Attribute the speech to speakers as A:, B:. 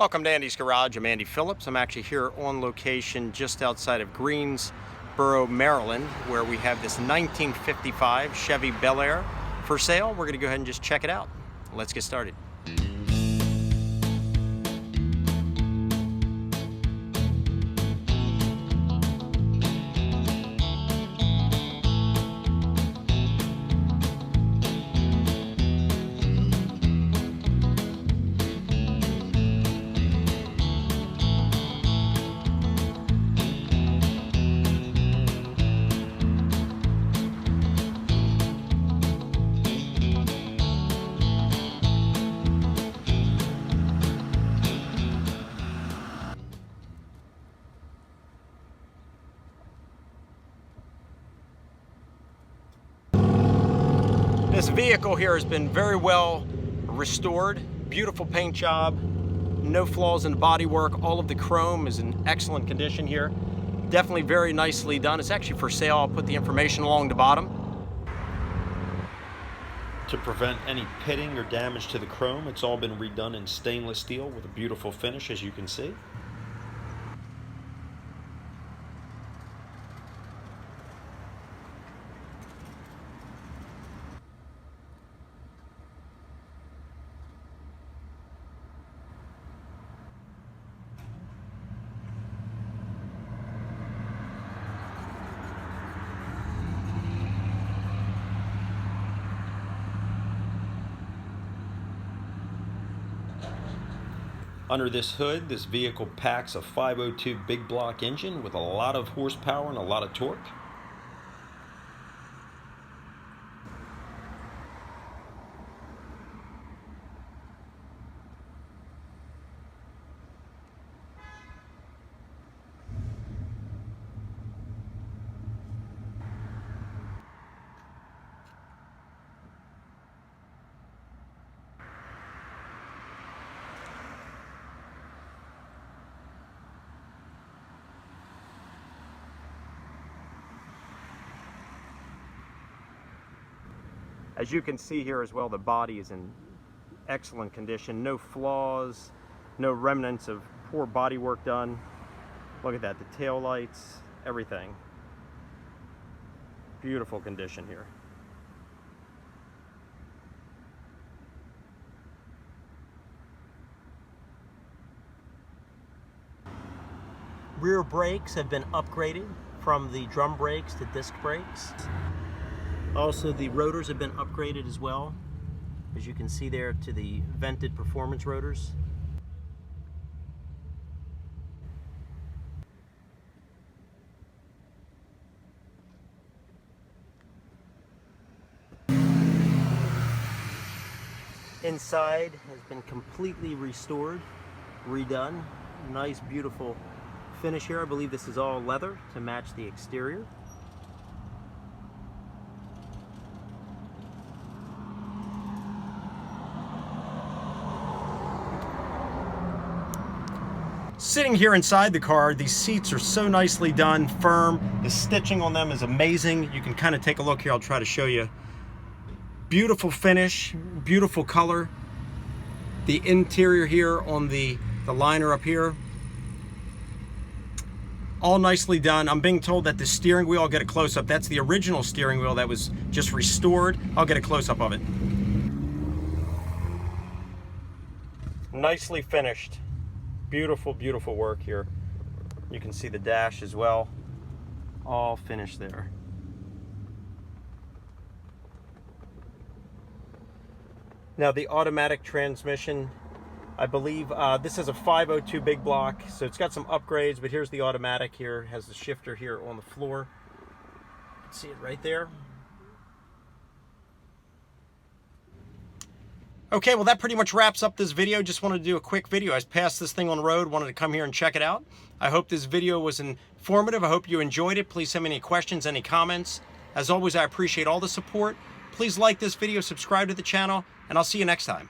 A: Welcome to Andy's Garage. I'm Andy Phillips. I'm actually here on location just outside of Greensboro, Maryland, where we have this 1955 Chevy Bel Air for sale. We're going to go ahead and just check it out. Let's get started. This vehicle here has been very well restored. Beautiful paint job, no flaws in the bodywork. All of the chrome is in excellent condition here. Definitely very nicely done. It's actually for sale. I'll put the information along the bottom.
B: To prevent any pitting or damage to the chrome, it's all been redone in stainless steel with a beautiful finish, as you can see. Under this hood, this vehicle packs a 502 big block engine with a lot of horsepower and a lot of torque.
A: As you can see here as well, the body is in excellent condition. No flaws, no remnants of poor body work done. Look at that, the tail lights, everything. Beautiful condition here. Rear brakes have been upgraded from the drum brakes to disc brakes. Also, the rotors have been upgraded as well, as you can see there, to the vented performance rotors. Inside has been completely restored, redone. Nice, beautiful finish here. I believe this is all leather to match the exterior. Sitting here inside the car, these seats are so nicely done, firm. The stitching on them is amazing. You can kind of take a look here. I'll try to show you. Beautiful finish, beautiful color. The interior here on the liner up here, all nicely done. I'm being told that the steering wheel, I'll get a close-up. That's the original steering wheel that was just restored. I'll get a close-up of it. Nicely finished. Beautiful, beautiful work here. You can see the dash as well. All finished there. Now the automatic transmission, I believe this is a 502 big block, so it's got some upgrades, but here's the automatic here. It has the shifter here on the floor. You can see it right there. Okay, well that pretty much wraps up this video. Just wanted to do a quick video. I passed this thing on the road, wanted to come here and check it out. I hope this video was informative. I hope you enjoyed it. Please send me any questions, any comments. As always, I appreciate all the support. Please like this video, subscribe to the channel, and I'll see you next time.